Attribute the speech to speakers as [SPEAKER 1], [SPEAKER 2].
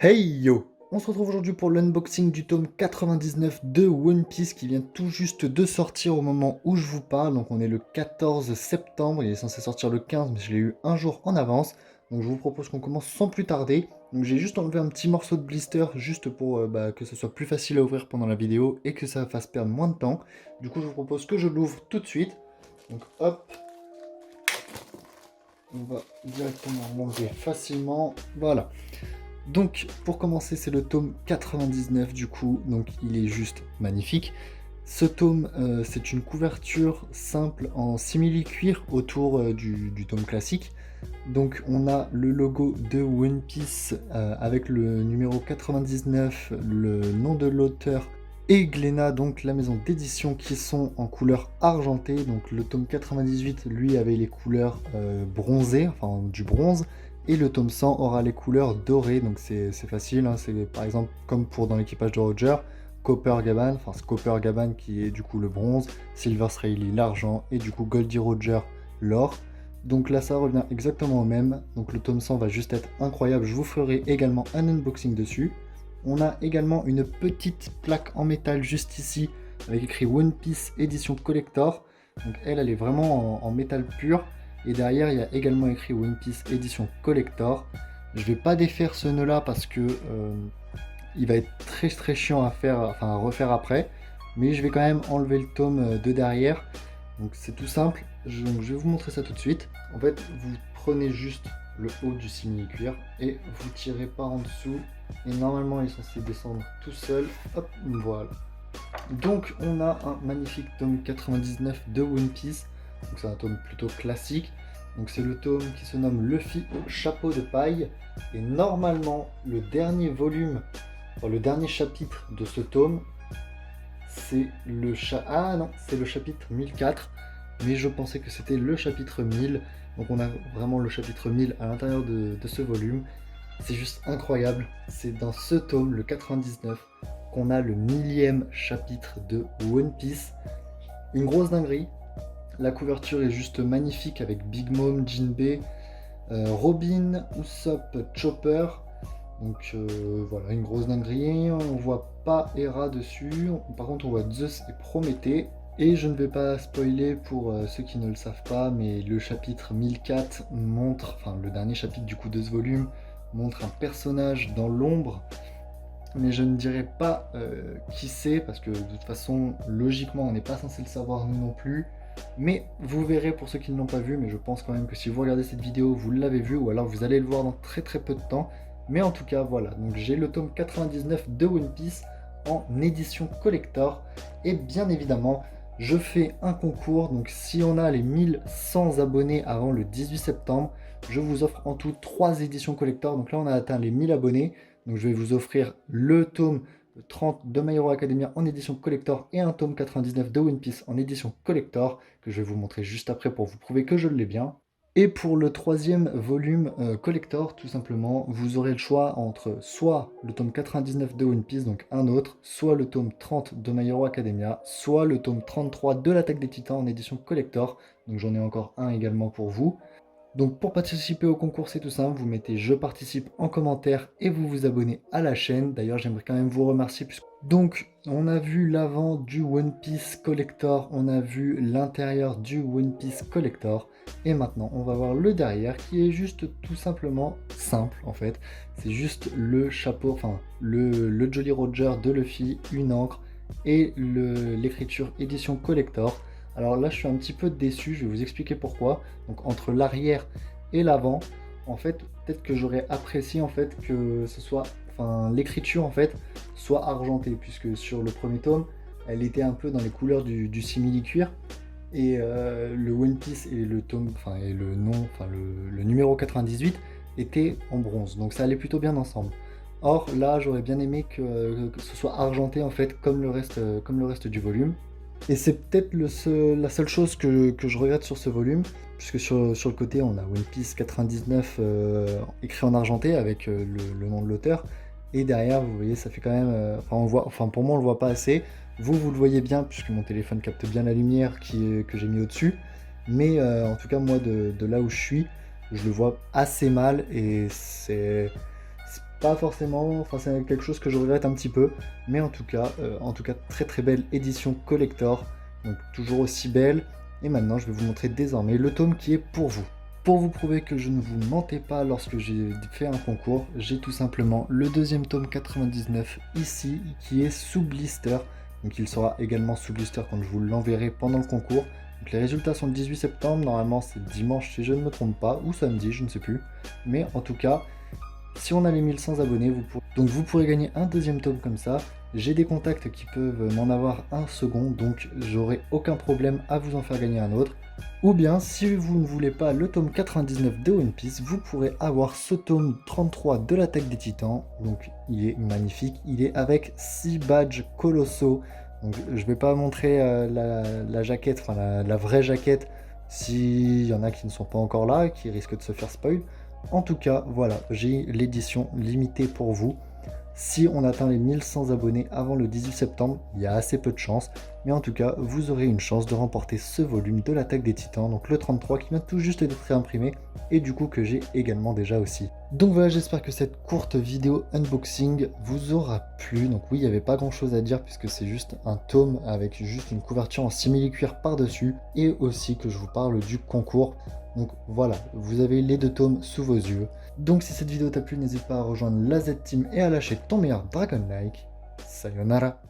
[SPEAKER 1] Hey yo! On se retrouve aujourd'hui pour l'unboxing du tome 99 de One Piece qui vient tout juste de sortir au moment où je vous parle. Donc on est le 14 septembre, il est censé sortir le 15 mais je l'ai eu un jour en avance. Donc je vous propose qu'on commence sans plus tarder. Donc j'ai juste enlevé un petit morceau de blister juste pour que ce soit plus facile à ouvrir pendant la vidéo et que ça fasse perdre moins de temps. Du coup je vous propose que je l'ouvre tout de suite. Donc hop, on va directement l'enlever facilement. Voilà. Donc, pour commencer, c'est le tome 99 du coup, donc il est juste magnifique. Ce tome, c'est une couverture simple en simili-cuir autour du tome classique. Donc, on a le logo de One Piece avec le numéro 99, le nom de l'auteur et Glénat, donc la maison d'édition qui sont en couleur argentée. Donc, le tome 98, lui, avait les couleurs bronzées, enfin du bronze. Et le tome 100 aura les couleurs dorées, donc c'est facile, hein, c'est par exemple comme pour dans l'équipage de Roger, Copper Gaban, enfin c'est Copper Gaban qui est du coup le bronze, Silver Rayleigh l'argent, et du coup Goldie Roger l'or. Donc là ça revient exactement au même, donc le tome 100 va juste être incroyable, je vous ferai également un unboxing dessus. On a également une petite plaque en métal juste ici, avec écrit One Piece édition collector, donc elle est vraiment en métal pur. Et derrière, il y a également écrit One Piece édition collector. Je vais pas défaire ce nœud là parce que il va être très chiant à faire, enfin à refaire après. Mais je vais quand même enlever le tome de derrière. Donc c'est tout simple. Donc, je vais vous montrer ça tout de suite. En fait, vous prenez juste le haut du simili-cuir et vous tirez par en dessous. Et normalement, il est censé descendre tout seul. Hop, voilà. Donc on a un magnifique tome 99 de One Piece. Donc c'est un tome plutôt classique. Donc c'est le tome qui se nomme Luffy au chapeau de paille. Et normalement, le dernier volume, enfin, le dernier chapitre de ce tome, c'est le c'est le chapitre 1004. Mais je pensais que c'était le chapitre 1000. Donc on a vraiment le chapitre 1000 à l'intérieur de ce volume. C'est juste incroyable. C'est dans ce tome, le 99, qu'on a le 1000e chapitre de One Piece. Une grosse dinguerie. La couverture est juste magnifique avec Big Mom, Jinbei, Robin, Usopp, Chopper. Donc voilà, une grosse dinguerie. On voit pas Hera dessus. Par contre, on voit Zeus et Prométhée. Et je ne vais pas spoiler pour ceux qui ne le savent pas, mais le chapitre 1004 montre, enfin le dernier chapitre du coup de ce volume, montre un personnage dans l'ombre. Mais je ne dirai pas qui c'est, parce que de toute façon, logiquement, on n'est pas censé le savoir nous non plus. Mais vous verrez pour ceux qui ne l'ont pas vu, mais je pense quand même que si vous regardez cette vidéo, vous l'avez vu, ou alors vous allez le voir dans très peu de temps. Mais en tout cas, voilà, donc j'ai le tome 99 de One Piece en édition collector. Et bien évidemment, je fais un concours, donc si on a les 1100 abonnés avant le 18 septembre, je vous offre en tout 3 éditions collector. Donc là, on a atteint les 1000 abonnés. Donc je vais vous offrir le tome 30 de My Hero Academia en édition collector et un tome 99 de One Piece en édition collector que je vais vous montrer juste après pour vous prouver que je l'ai bien. Et pour le troisième volume collector, tout simplement, vous aurez le choix entre soit le tome 99 de One Piece, donc un autre, soit le tome 30 de My Hero Academia, soit le tome 33 de l'Attaque des Titans en édition collector. Donc j'en ai encore un également pour vous. Donc pour participer au concours, c'est tout simple, vous mettez je participe en commentaire et vous vous abonnez à la chaîne. D'ailleurs, j'aimerais quand même vous remercier. Donc, on a vu l'avant du One Piece Collector, on a vu l'intérieur du One Piece Collector. Et maintenant, on va voir le derrière qui est juste tout simplement simple en fait. C'est juste le chapeau, enfin le Jolly Roger de Luffy, une encre et l'écriture édition collector. Alors là, je suis un petit peu déçu, je vais vous expliquer pourquoi. Donc entre l'arrière et l'avant, en fait, peut-être que j'aurais apprécié en fait que ce soit, enfin l'écriture en fait, soit argentée, puisque sur le premier tome, elle était un peu dans les couleurs du simili-cuir. Et le One Piece et le tome, enfin et le nom, enfin le numéro 98 était en bronze. Donc ça allait plutôt bien ensemble. Or là, j'aurais bien aimé que ce soit argenté en fait comme le reste du volume. Et c'est peut-être la seule chose que je regrette sur ce volume, puisque sur le côté, on a One Piece 99 écrit en argenté avec le nom de l'auteur. Et derrière, vous voyez, ça fait quand même. Enfin, pour moi, on le voit pas assez. Vous le voyez bien, puisque mon téléphone capte bien la lumière que j'ai mis au-dessus. Mais en tout cas, moi, de là où je suis, je le vois assez mal et c'est pas forcément, enfin c'est quelque chose que je regrette un petit peu, mais en tout cas, très très belle édition collector, donc toujours aussi belle. Et maintenant, je vais vous montrer désormais le tome qui est pour vous. Pour vous prouver que je ne vous mentais pas lorsque j'ai fait un concours, j'ai tout simplement le deuxième tome 99 ici, qui est sous blister. Donc il sera également sous blister quand je vous l'enverrai pendant le concours. Donc les résultats sont le 18 septembre, normalement c'est dimanche si je ne me trompe pas, ou samedi, je ne sais plus. Mais en tout cas, si on a les 1100 abonnés, vous pourrez gagner un deuxième tome comme ça. J'ai des contacts qui peuvent m'en avoir un second, donc j'aurai aucun problème à vous en faire gagner un autre. Ou bien, si vous ne voulez pas le tome 99 de One Piece, vous pourrez avoir ce tome 33 de l'attaque des titans. Donc il est magnifique, il est avec 6 badges colossaux. Donc je vais pas montrer la jaquette, enfin la vraie jaquette, s'il y en a qui ne sont pas encore là, qui risquent de se faire spoil. En tout cas, voilà, j'ai l'édition limitée pour vous. Si on atteint les 1100 abonnés avant le 18 septembre, il y a assez peu de chance, mais en tout cas, vous aurez une chance de remporter ce volume de l'attaque des titans, donc le 33 qui vient tout juste d'être réimprimé, et du coup que j'ai également déjà aussi. Donc voilà, j'espère que cette courte vidéo unboxing vous aura plu. Donc oui, il n'y avait pas grand chose à dire puisque c'est juste un tome avec juste une couverture en simili-cuir par-dessus, et aussi que je vous parle du concours. Donc voilà, vous avez les deux tomes sous vos yeux. Donc si cette vidéo t'a plu, n'hésite pas à rejoindre la Z-Team et à lâcher ton meilleur Dragon Like. Sayonara.